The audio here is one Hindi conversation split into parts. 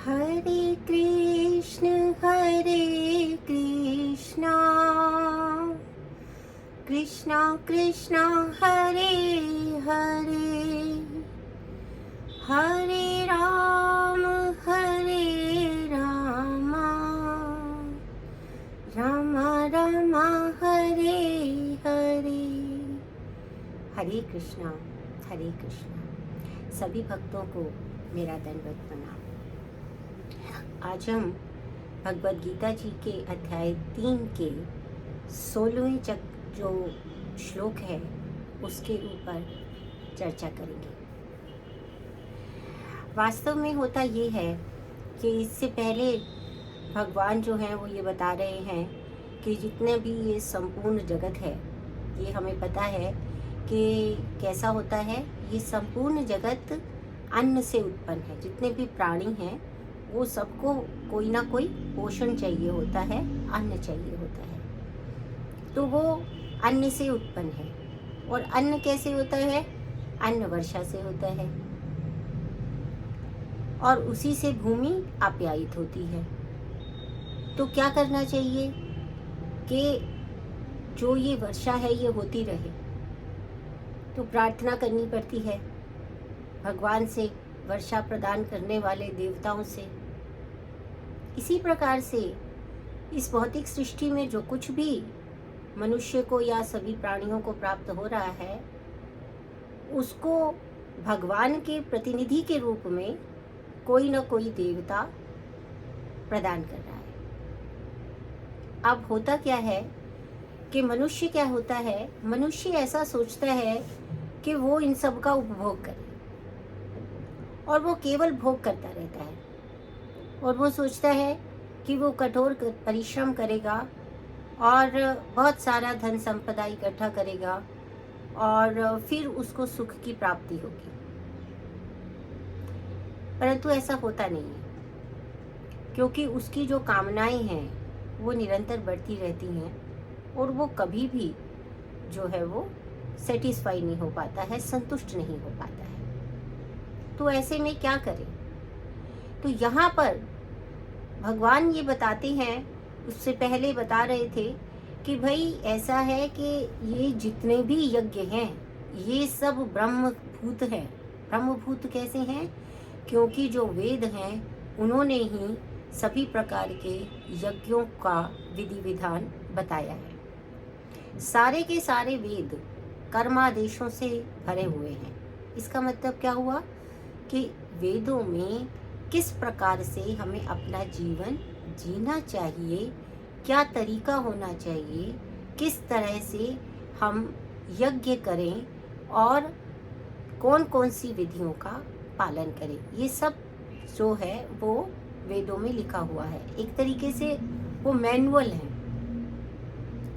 हरे कृष्ण कृष्ण कृष्ण हरे हरे, हरे राम राम राम हरे हरे। हरे कृष्णा हरे कृष्णा। सभी भक्तों को मेरा दंडवत प्रणाम। आज हम भगवद गीता जी के अध्याय 3 के 16वें जो श्लोक है उसके ऊपर चर्चा करेंगे। वास्तव में होता ये है कि इससे पहले भगवान जो हैं वो ये बता रहे हैं कि जितने भी ये संपूर्ण जगत है, ये हमें पता है कि कैसा होता है। ये संपूर्ण जगत अन्न से उत्पन्न है। जितने भी प्राणी हैं वो सबको कोई ना कोई पोषण चाहिए होता है, अन्न चाहिए होता है। तो वो अन्न से उत्पन्न है। और अन्न कैसे होता है? अन्न वर्षा से होता है और उसी से भूमि आप्यायित होती है। तो क्या करना चाहिए कि जो ये वर्षा है ये होती रहे। तो प्रार्थना करनी पड़ती है भगवान से, वर्षा प्रदान करने वाले देवताओं से। इसी प्रकार से इस भौतिक सृष्टि में जो कुछ भी मनुष्य को या सभी प्राणियों को प्राप्त हो रहा है, उसको भगवान के प्रतिनिधि के रूप में कोई न कोई देवता प्रदान कर रहा है। अब होता क्या है कि मनुष्य क्या होता है, मनुष्य ऐसा सोचता है कि वो इन सब का उपभोग करे और वो केवल भोग करता रहता है। और वो सोचता है कि वो कठोर परिश्रम करेगा और बहुत सारा धन संपदा इकट्ठा करेगा और फिर उसको सुख की प्राप्ति होगी। परंतु ऐसा होता नहीं है, क्योंकि उसकी जो कामनाएं हैं वो निरंतर बढ़ती रहती हैं और वो कभी भी जो है वो सेटिस्फाई नहीं हो पाता है, संतुष्ट नहीं हो पाता है। तो ऐसे में क्या करें? तो यहाँ पर भगवान ये बताते हैं, उससे पहले बता रहे थे कि भाई ऐसा है कि ये जितने भी यज्ञ हैं ये सब ब्रह्मभूत हैं। ब्रह्मभूत कैसे हैं? क्योंकि जो वेद हैं उन्होंने ही सभी प्रकार के यज्ञों का विधि विधान बताया है। सारे के सारे वेद कर्मादेशों से भरे हुए हैं। इसका मतलब क्या हुआ कि वेदों में किस प्रकार से हमें अपना जीवन जीना चाहिए, क्या तरीका होना चाहिए, किस तरह से हम यज्ञ करें और कौन कौन सी विधियों का पालन करें, ये सब जो है वो वेदों में लिखा हुआ है। एक तरीके से वो मैनुअल है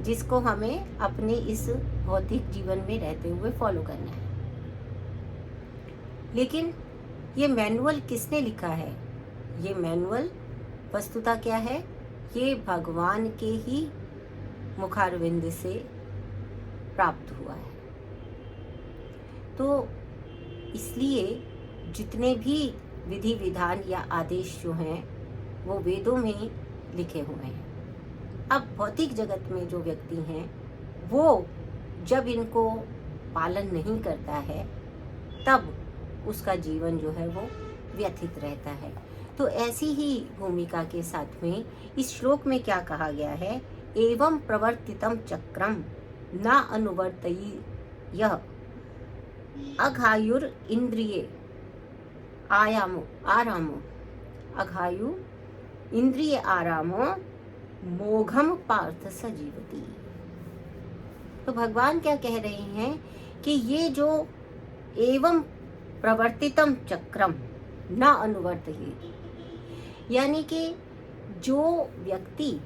जिसको हमें अपने इस भौतिक जीवन में रहते हुए फॉलो करना है। लेकिन ये मैनुअल किसने लिखा है? ये मैनुअल वस्तुतः क्या है? ये भगवान के ही मुखारविंद से प्राप्त हुआ है। तो इसलिए जितने भी विधि विधान या आदेश जो हैं वो वेदों में लिखे हुए हैं। अब भौतिक जगत में जो व्यक्ति हैं वो जब इनको पालन नहीं करता है तब उसका जीवन जो है वो व्यथित रहता है। तो ऐसी ही भूमिका के साथ में इस श्लोक में क्या कहा गया है? एवं प्रवर्तितम चक्रम न अनुवर्तयि यह अघायुर इंद्रिये आरामो अघायु इंद्रिय आरामो मोघम पार्थ सजीवती। तो भगवान क्या कह रहे हैं कि ये जो एवं प्रवर्तितम चक्रम न अनुवर्तयेत, यानी कि जो व्यक्ति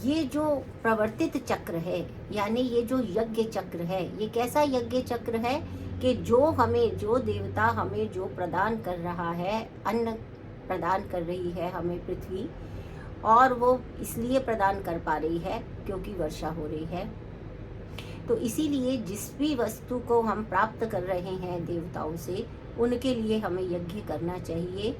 ये जो प्रवर्तित चक्र है, यानी ये जो यज्ञ चक्र है, ये कैसा यज्ञ चक्र है कि जो हमें, जो देवता हमें जो प्रदान कर रहा है, अन्न प्रदान कर रही है हमें पृथ्वी, और वो इसलिए प्रदान कर पा रही है क्योंकि वर्षा हो रही है। तो इसीलिए जिस भी वस्तु को हम प्राप्त कर रहे हैं देवताओं से, उनके लिए हमें यज्ञ करना चाहिए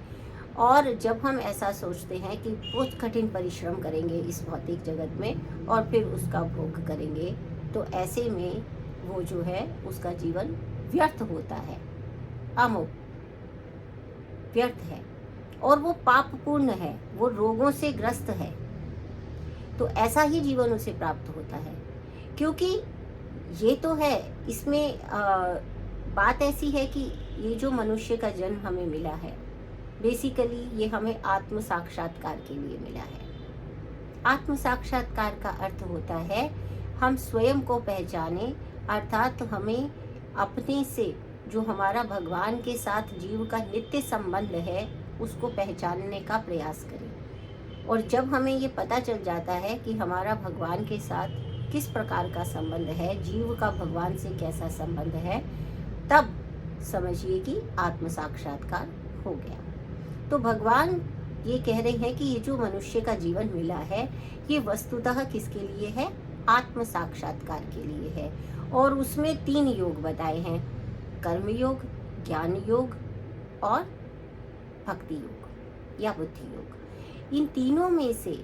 और जब हम ऐसा सोचते हैं कि बहुत कठिन परिश्रम करेंगे इस भौतिक जगत में और फिर उसका भोग करेंगे, तो ऐसे में वो जो है उसका जीवन व्यर्थ होता है, अमोघ व्यर्थ है, और वो पापपूर्ण है, वो रोगों से ग्रस्त है। तो ऐसा ही जीवन उसे प्राप्त होता है। क्योंकि ये तो है, इसमें बात ऐसी है कि ये जो मनुष्य का जन्म हमें मिला है, बेसिकली ये हमें आत्म साक्षात्कार के लिए मिला है। आत्म साक्षात्कार का अर्थ होता है हम स्वयं को पहचाने, अर्थात हमें अपने से जो हमारा भगवान के साथ जीव का नित्य संबंध है उसको पहचानने का प्रयास करें। और जब हमें ये पता चल जाता है कि हमारा भगवान के साथ किस प्रकार का संबंध है, जीव का भगवान से कैसा संबंध है, तब समझिए कि आत्म साक्षात्कार हो गया। तो भगवान ये कह रहे हैं कि ये जो मनुष्य का जीवन मिला है ये वस्तुतः किसके लिए है? आत्म साक्षात्कार के लिए है। और उसमें 3 योग बताए हैं, कर्म योग, ज्ञान योग और भक्ति योग या बुद्धि योग। इन तीनों में से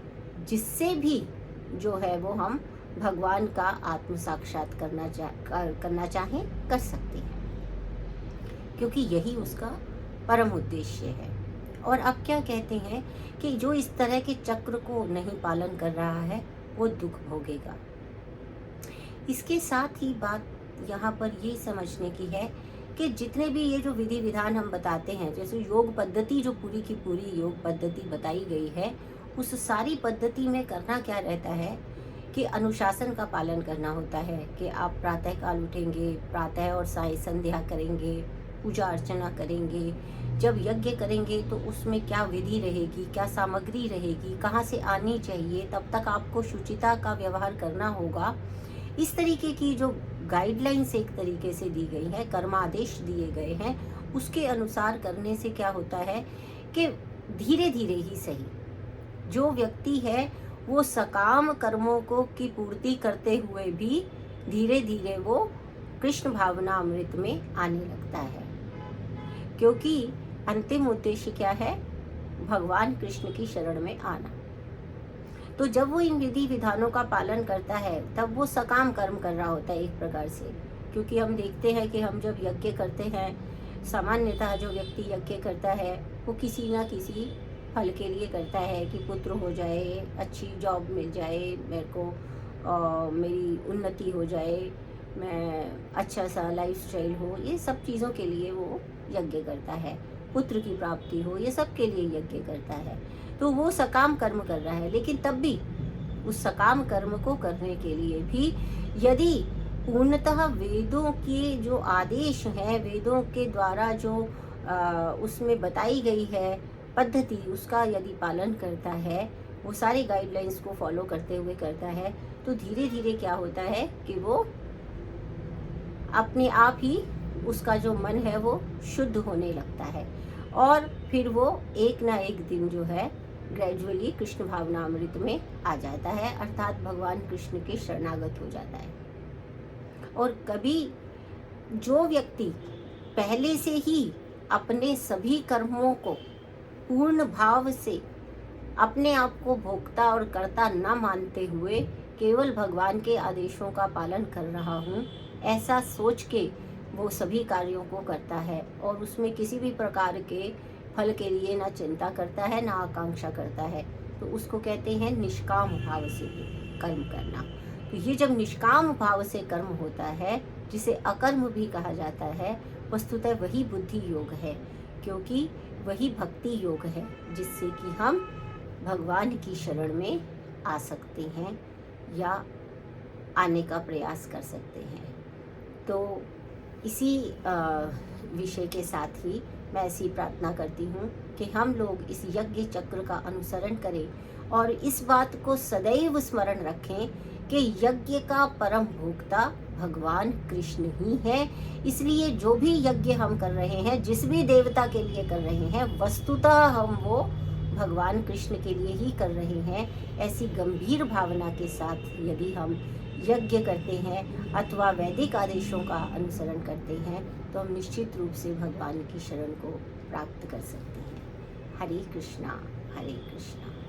जिससे भी जो है वो हम भगवान का आत्म साक्षात करना चाहें कर सकते हैं, क्योंकि यही उसका परम उद्देश्य है। और अब क्या कहते हैं कि जो इस तरह के चक्र को नहीं पालन कर रहा है वो दुख भोगेगा। इसके साथ ही बात यहाँ पर ये समझने की है कि जितने भी ये जो विधि विधान हम बताते हैं, जैसे योग पद्धति जो पूरी की पूरी योग पद्धति बताई गई है, उस सारी पद्धति में करना क्या रहता है कि अनुशासन का पालन करना होता है कि आप प्रातः काल उठेंगे, प्रातः और साय संध्या करेंगे, पूजा अर्चना करेंगे। जब यज्ञ करेंगे तो उसमें क्या विधि रहेगी, क्या सामग्री रहेगी, कहाँ से आनी चाहिए, तब तक आपको शुचिता का व्यवहार करना होगा। इस तरीके की जो गाइडलाइंस एक तरीके से दी गई है, कर्मादेश दिए गए हैं, उसके अनुसार करने से क्या होता है कि धीरे धीरे ही सही जो व्यक्ति है वो सकाम कर्मों को की पूर्ति करते हुए भी धीरे धीरे वो कृष्ण भावना अमृत में आने लगता है। क्योंकि अंतिम उद्देश्य क्या है? भगवान कृष्ण की शरण में आना। तो जब वो इन विधि विधानों का पालन करता है तब वो सकाम कर्म कर रहा होता है एक प्रकार से। क्योंकि हम देखते हैं कि हम जब यज्ञ करते हैं, सामान्यतः जो व्यक्ति यज्ञ करता है वो किसी ना किसी फल के लिए करता है कि पुत्र हो जाए, अच्छी जॉब मिल जाए मेरे को, मेरी उन्नति हो जाए, मैं अच्छा सा लाइफ स्टाइल हो, ये सब चीज़ों के लिए वो यज्ञ करता है। पुत्र की प्राप्ति हो, ये सब के लिए यज्ञ करता है। तो वो सकाम कर्म कर रहा है। लेकिन तब भी उस सकाम कर्म को करने के लिए भी यदि पूर्णतः वेदों के जो आदेश हैं, वेदों के द्वारा जो उसमें बताई गई है पद्धति, उसका यदि पालन करता है, वो सारी गाइडलाइंस को फॉलो करते हुए करता है, तो धीरे धीरे क्या होता है कि वो अपने आप ही उसका जो मन है वो शुद्ध होने लगता है। और फिर वो एक ना एक दिन जो है ग्रेजुअली कृष्ण भावनामृत में आ जाता है, अर्थात भगवान कृष्ण के शरणागत हो जाता है। और कभी जो व्यक्ति पहले से ही अपने सभी कर्मों को पूर्ण भाव से अपने आप को भोक्ता और कर्ता न मानते हुए केवल भगवान के आदेशों का पालन कर रहा हूँ ऐसा सोच के वो सभी कार्यों को करता है और उसमें किसी भी प्रकार के फल के लिए ना चिंता करता है ना आकांक्षा करता है, तो उसको कहते हैं निष्काम भाव से कर्म करना। तो ये जब निष्काम भाव से कर्म होता है, जिसे अकर्म भी कहा जाता है, वस्तुतः वही बुद्धि योग है, क्योंकि वही भक्ति योग है जिससे कि हम भगवान की शरण में आ सकते हैं या आने का प्रयास कर सकते हैं। तो इसी विषय के साथ ही मैं ऐसी प्रार्थना करती हूँ कि हम लोग इस यज्ञ चक्र का अनुसरण करें और इस बात को सदैव स्मरण रखें कि यज्ञ का परम भोक्ता भगवान कृष्ण ही है। इसलिए जो भी यज्ञ हम कर रहे हैं, जिस भी देवता के लिए कर रहे हैं, वस्तुतः हम वो भगवान कृष्ण के लिए ही कर रहे हैं। ऐसी गंभीर भावना के साथ यदि हम यज्ञ करते हैं अथवा वैदिक आदेशों का अनुसरण करते हैं तो हम निश्चित रूप से भगवान की शरण को प्राप्त कर सकते हैं। हरे कृष्णा हरे कृष्णा।